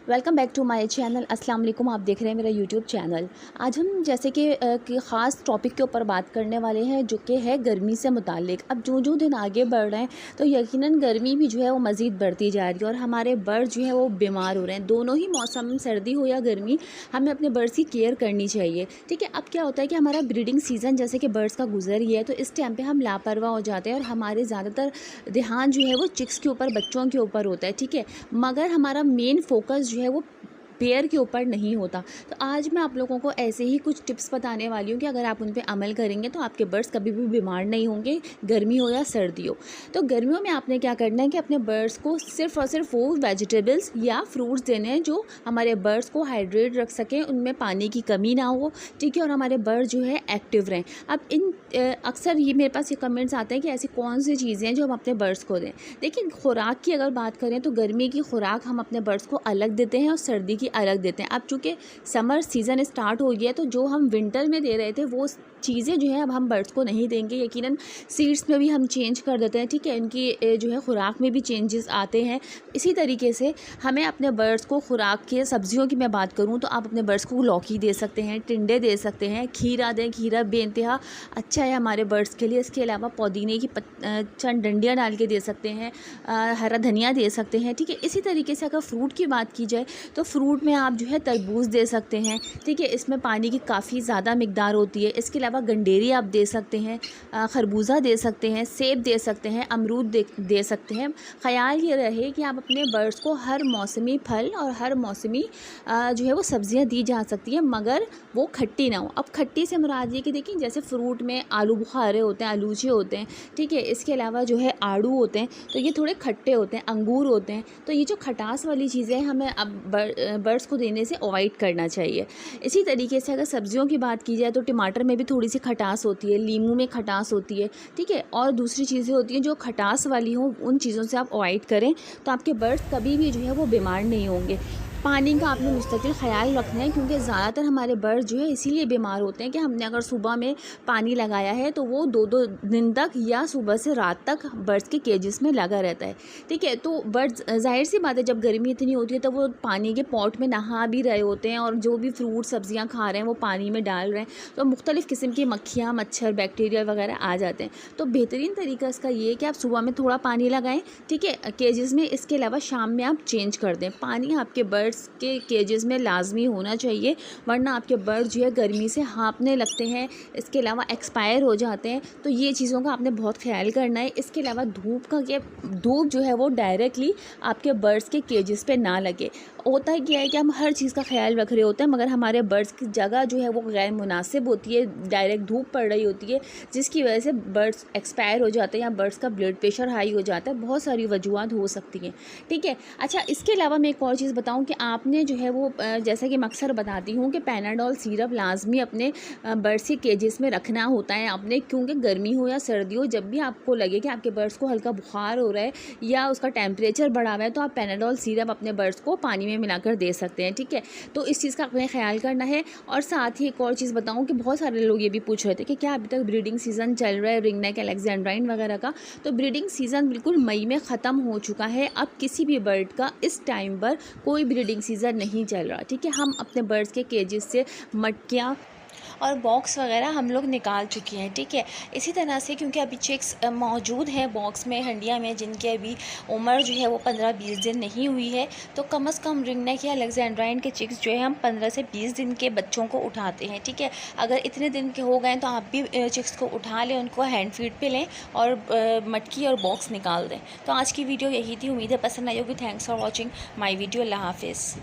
Welcome back to my channel. अस्सलाम वालेकुम। आप देख रहे हैं मेरा यूट्यूब चैनल। आज हम जैसे कि ख़ास टॉपिक के ऊपर बात करने वाले हैं जो कि है गर्मी से मुतालिक। अब जो दिन आगे बढ़ रहे हैं तो यकीनन गर्मी भी जो है वो मज़ीद बढ़ती जा रही है और हमारे बर्ड जो है वो बीमार हो रहे हैं। दोनों ही मौसम, सर्दी हो या गर्मी, हमें अपने बर्ड्स की केयर करनी चाहिए। ठीक है। अब क्या होता है कि हमारा ब्रीडिंग सीज़न जैसे कि बर्ड्स का गुजर ही है, तो इस टाइम पर हम लापरवाह हो जाते हैं और हमारे ज़्यादातर ध्यान जो है वो चिक्स के ऊपर, बच्चों के ऊपर होता है। ठीक है। मगर हमारा मेन फोकस जो है वो पेयर के ऊपर नहीं होता। तो आज मैं आप लोगों को ऐसे ही कुछ टिप्स बताने वाली हूँ कि अगर आप उन पे अमल करेंगे तो आपके बर्ड्स कभी भी बीमार नहीं होंगे, गर्मी हो या सर्दी हो। तो गर्मियों में आपने क्या करना है कि अपने बर्ड्स को सिर्फ और सिर्फ वो वेजिटेबल्स या फ्रूट्स देने हैं जो हमारे बर्ड्स को हाइड्रेट रख सकें, उनमें पानी की कमी ना हो। ठीक है। और हमारे बर्ड जो है एक्टिव रहें। अब अक्सर ये मेरे पास ये कमेंट्स आते हैं कि ऐसी कौन सी चीज़ें हैं जो हम अपने बर्ड्स को दें। देखिए, खुराक की अगर बात करें तो गर्मी की खुराक हम अपने बर्ड्स को अलग देते हैं और सर्दी की अलग देते हैं। अब चूँकि समर सीज़न स्टार्ट हो गया है तो जो हम विंटर में दे रहे थे वो चीज़ें जो है अब हम बर्ड्स को नहीं देंगे। यकीनन सीड्स में भी हम चेंज कर देते हैं। ठीक है। इनकी जो है खुराक में भी चेंजेस आते हैं। इसी तरीके से हमें अपने बर्ड्स को खुराक के, सब्जियों की मैं बात करूँ तो आप अपने बर्ड्स को लौकी दे सकते हैं, टिंडे दे सकते हैं, खीरा दें। खीरा बेइंतहा अच्छा है हमारे बर्ड्स के लिए। इसके अलावा पुदीने की चंद डंडियाँ डाल के दे सकते हैं, हरा धनिया दे सकते हैं। ठीक है। इसी तरीके से अगर फ्रूट की बात की जाए तो फ्रूट में आप जो है तरबूज दे सकते हैं। ठीक है। इसमें पानी की काफ़ी ज़्यादा मिकदार होती है। इसके अलावा गंडेरी आप दे सकते हैं, खरबूजा दे सकते हैं, सेब दे सकते हैं, अमरूद दे सकते हैं। ख़याल ये रहे कि आप अपने बर्ड्स को हर मौसमी फल और हर मौसमी जो है वो सब्ज़ियाँ दी जा सकती है, मगर वो खट्टी ना हो। अब खट्टी से मुराद ये कि देखिए, जैसे फ्रूट में आलू बुखारे होते हैं, आलूचे होते हैं। ठीक है। इसके अलावा जो है आड़ू होते हैं तो ये थोड़े खट्टे होते हैं, अंगूर होते हैं। तो ये जो खटास वाली चीज़ें हमें अब बर्ड्स को देने से अवॉइड करना चाहिए। इसी तरीके से अगर सब्जियों की बात की जाए तो टमाटर में भी थोड़ी सी खटास होती है, लीमू में खटास होती है। ठीक है। और दूसरी चीज़ें होती हैं जो खटास वाली हों, उन चीज़ों से आप अवॉइड करें तो आपके बर्ड्स कभी भी जो है वो बीमार नहीं होंगे। पानी का आपने मुस्तकिल ख़्याल रखना है क्योंकि ज़्यादातर हमारे बर्ड जो है इसीलिए बीमार होते हैं कि हमने अगर सुबह में पानी लगाया है तो वो 2-2 दिन तक या सुबह से रात तक बर्ड्स के केजेस में लगा रहता है। ठीक है। तो बर्ड्स, ज़ाहिर सी बात है, जब गर्मी इतनी होती है तो वो पानी के पॉट में नहा भी रहे होते हैं और जो भी फ्रूट सब्जियाँ खा रहे हैं वो पानी में डाल रहे हैं, तो मुख्तलिफ़ किस्म की मक्खियाँ, मच्छर, बैक्टीरिया वगैरह आ जाते हैं। तो बेहतरीन तरीका इसका ये है कि आप सुबह में थोड़ा पानी लगाएँ। ठीक है, केजेस में। इसके अलावा शाम में आप चेंज कर दें। पानी आपके बर्ड्स के केजेस में लाजमी होना चाहिए, वरना आपके बर्ड जो है गर्मी से हाँफने लगते हैं। इसके अलावा एक्सपायर हो जाते हैं। तो ये चीज़ों का आपने बहुत ख्याल करना है। इसके अलावा धूप का, क्या धूप जो है वो डायरेक्टली आपके बर्ड्स के केजेस पे ना लगे। होता है क्या है कि हम हर चीज़ का ख्याल रख रहे होते हैं मगर हमारे बर्ड्स की जगह जो है वो गैर मुनासिब होती है, डायरेक्ट धूप पड़ रही होती है, जिसकी वजह से बर्ड्स एक्सपायर हो जाते हैं या बर्ड्स का ब्लड प्रेशर हाई हो जाता है। बहुत सारी वजूहत हो सकती हैं। ठीक है। अच्छा, इसके अलावा मैं एक और चीज़ बताऊँ कि आपने जो है वो जैसा कि मैं अक्सर बताती हूँ कि पैनाडोल सिरप लाजमी अपने बर्ड्स के केजेस में रखना होता है आपने, क्योंकि गर्मी हो या सर्दी हो, जब भी आपको लगे कि आपके बर्ड्स को हल्का बुखार हो रहा है या उसका टेम्परेचर बढ़ा हुआ है तो आप पैनाडोल सिरप अपने बर्ड्स को पानी में मिलाकर दे सकते हैं। ठीक है। तो इस चीज़ का आपने ख्याल करना है। और साथ ही एक और चीज़ बताऊँ कि बहुत सारे लोग ये भी पूछ रहे थे कि क्या अभी तक ब्रीडिंग सीज़न चल रहा है रिंगनेक, अलेक्जेंड्राइन वगैरह का। तो ब्रीडिंग सीज़न बिल्कुल मई में ख़त्म हो चुका है। अब किसी भी बर्ड का इस टाइम पर कोई ब्रीडिंग सीज़न नहीं चल रहा। ठीक है। हम अपने बर्ड्स के केजेस से मटकियाँ और बॉक्स वगैरह हम लोग निकाल चुके हैं। ठीक है। इसी तरह से क्योंकि अभी चिक्स मौजूद हैं बॉक्स में, हंडिया में, जिनकी अभी उम्र जो है वो 15-20 दिन नहीं हुई है, तो कम से कम रिंगनेक या अलेक्जेंड्राइन के चिक्स जो है हम 15 से 20 दिन के बच्चों को उठाते हैं। ठीक है। अगर इतने दिन के हो गए तो आप भी चिक्स को उठा लें, उनको हैंड फीड पे लें और मटकी और बॉक्स निकाल दें। तो आज की वीडियो यही थी। उम्मीद है पसंद आई होगी। Thanks for watching my video. अल्लाह हाफिज़।